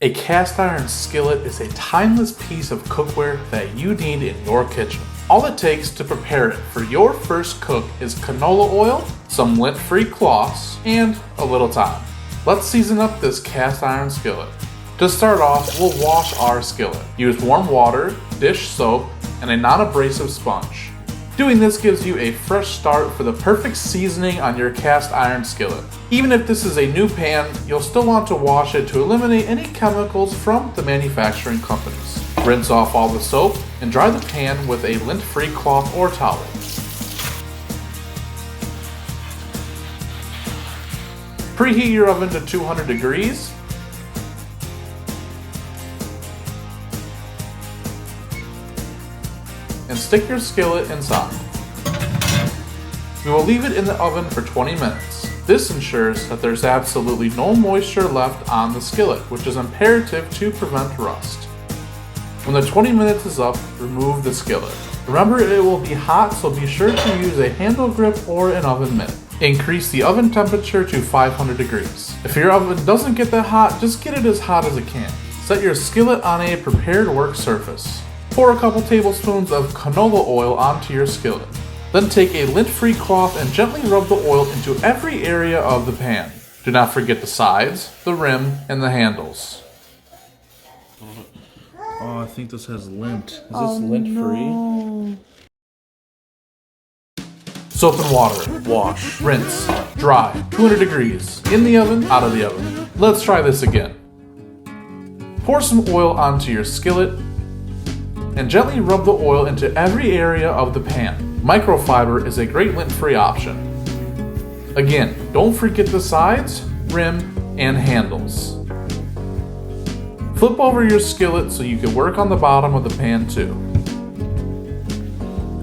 A cast iron skillet is a timeless piece of cookware that you need in your kitchen. All it takes to prepare it for your first cook is canola oil, some lint-free cloths, and a little time. Let's season up this cast iron skillet. To start off, we'll wash our skillet. Use warm water, dish soap, and a non-abrasive sponge. Doing this gives you a fresh start for the perfect seasoning on your cast iron skillet. Even if this is a new pan, you'll still want to wash it to eliminate any chemicals from the manufacturing companies. Rinse off all the soap and dry the pan with a lint-free cloth or towel. Preheat your oven to 200 degrees. And stick your skillet inside. We will leave it in the oven for 20 minutes. This ensures that there's absolutely no moisture left on the skillet, which is imperative to prevent rust. When the 20 minutes is up, remove the skillet. Remember, it will be hot, so be sure to use a handle grip or an oven mitt. Increase the oven temperature to 500 degrees. If your oven doesn't get that hot, just get it as hot as it can. Set your skillet on a prepared work surface. Pour a couple tablespoons of canola oil onto your skillet. Then take a lint-free cloth and gently rub the oil into every area of the pan. Do not forget the sides, the rim, and the handles. Oh, I think this has lint. Is this lint-free? No. Soap and water. Wash. Rinse. Dry. 200 degrees. In the oven, out of the oven. Let's try this again. Pour some oil onto your skillet and gently rub the oil into every area of the pan. Microfiber is a great lint-free option. Again, don't forget the sides, rim, and handles. Flip over your skillet so you can work on the bottom of the pan too.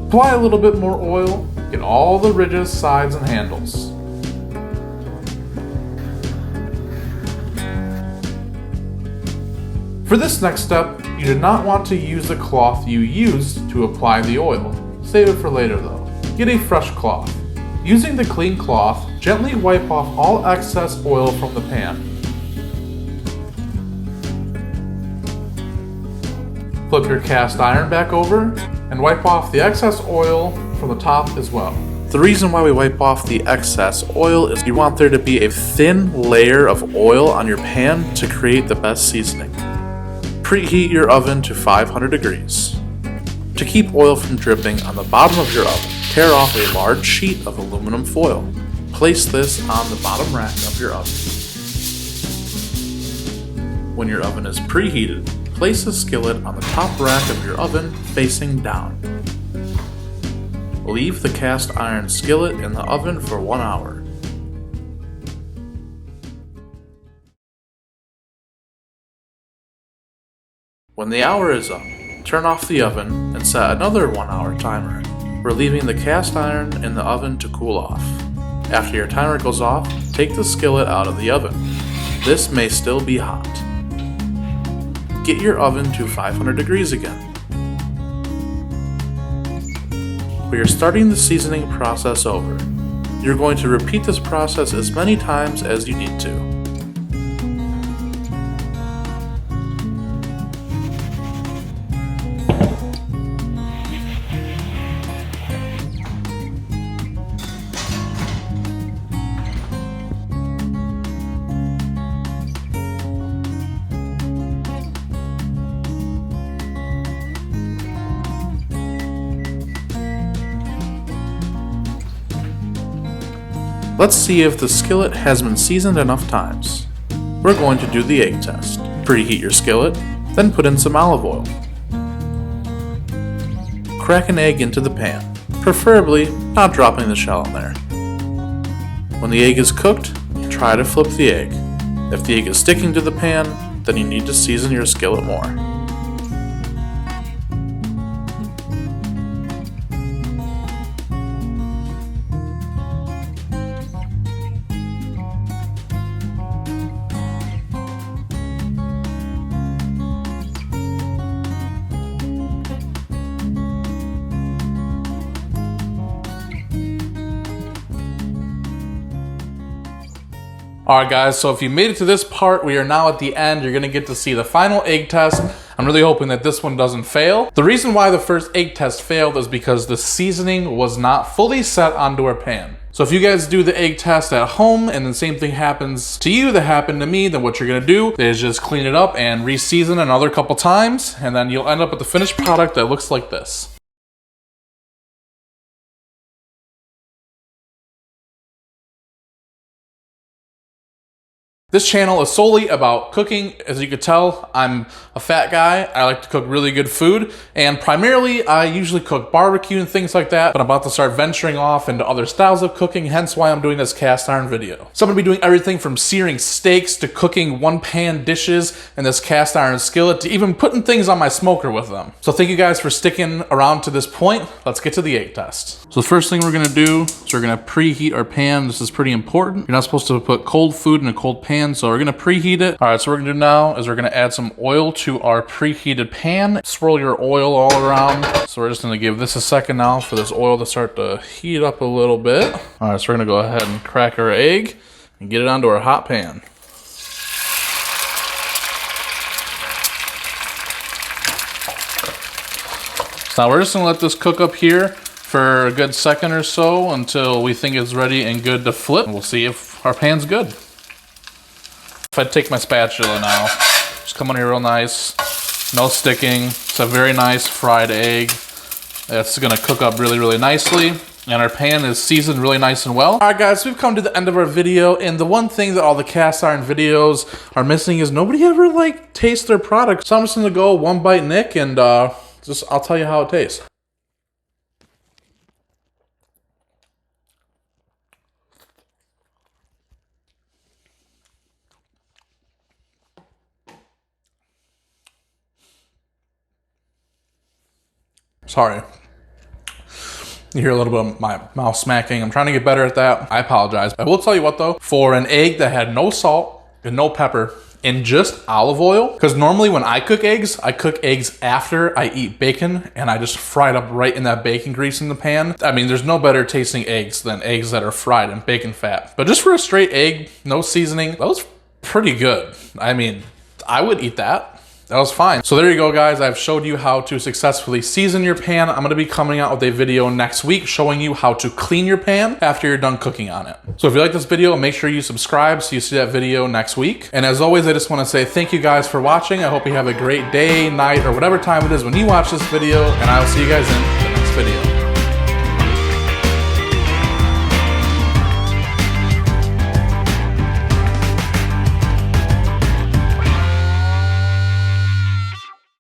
Apply a little bit more oil, get all the ridges, sides, and handles. For this next step, you do not want to use the cloth you used to apply the oil. Save it for later though. Get a fresh cloth. Using the clean cloth, gently wipe off all excess oil from the pan. Flip your cast iron back over and wipe off the excess oil from the top as well. The reason why we wipe off the excess oil is you want there to be a thin layer of oil on your pan to create the best seasoning. Preheat your oven to 500 degrees. To keep oil from dripping on the bottom of your oven, tear off a large sheet of aluminum foil. Place this on the bottom rack of your oven. When your oven is preheated, place the skillet on the top rack of your oven facing down. Leave the cast iron skillet in the oven for 1 hour. When the hour is up, turn off the oven and set another 1 hour timer. We're leaving the cast iron in the oven to cool off. After your timer goes off, take the skillet out of the oven. This may still be hot. Get your oven to 500 degrees again. We are starting the seasoning process over. You're going to repeat this process as many times as you need to. Let's see if the skillet has been seasoned enough times. We're going to do the egg test. Preheat your skillet, then put in some olive oil. Crack an egg into the pan, preferably not dropping the shell in there. When the egg is cooked, try to flip the egg. If the egg is sticking to the pan, then you need to season your skillet more. All right, guys, so if you made it to this part, we are now at the end. You're gonna get to see the final egg test. I'm really hoping that this one doesn't fail. The reason why the first egg test failed is because the seasoning was not fully set onto our pan. So if you guys do the egg test at home and the same thing happens to you that happened to me, then what you're gonna do is just clean it up and re-season another couple times, and then you'll end up with the finished product that looks like this. This channel is solely about cooking. As you could tell, I'm a fat guy. I like to cook really good food, and primarily I usually cook barbecue and things like that, but I'm about to start venturing off into other styles of cooking, hence why I'm doing this cast iron video. So I'm gonna be doing everything from searing steaks to cooking one-pan dishes in this cast iron skillet to even putting things on my smoker with them. So thank you guys for sticking around to this point. Let's get to the egg test. So the first thing we're gonna do is we're gonna preheat our pan. This is pretty important. You're not supposed to put cold food in a cold pan, so we're gonna preheat it. All right, so what we're gonna do now is we're gonna add some oil to our preheated pan. Swirl your oil all around. So we're just gonna give this a second now for this oil to start to heat up a little bit. All right, so we're gonna go ahead and crack our egg and get it onto our hot pan. So now we're just gonna let this cook up here for a good second or so until we think it's ready and good to flip. We'll see if our pan's good. If I take my spatula now, just come on here real nice, no sticking. It's a very nice fried egg. It's gonna cook up really, really nicely. And our pan is seasoned really nice and well. All right, guys, we've come to the end of our video. And the one thing that all the cast iron videos are missing is nobody ever like tastes their product. So I'm just gonna go one bite Nick and I'll tell you how it tastes. Sorry. You hear a little bit of my mouth smacking. I'm trying to get better at that. I apologize. I will tell you what though, for an egg that had no salt and no pepper and just olive oil, because normally when I cook eggs after I eat bacon and I just fry it up right in that bacon grease in the pan. I mean, there's no better tasting eggs than eggs that are fried in bacon fat. But just for a straight egg, no seasoning, that was pretty good. I mean, I would eat that. That was fine. So there you go, guys. I've showed you how to successfully season your pan. I'm gonna be coming out with a video next week showing you how to clean your pan after you're done cooking on it. So if you like this video, make sure you subscribe so you see that video next week. And as always, I just wanna say thank you guys for watching. I hope you have a great day, night, or whatever time it is when you watch this video, and I will see you guys in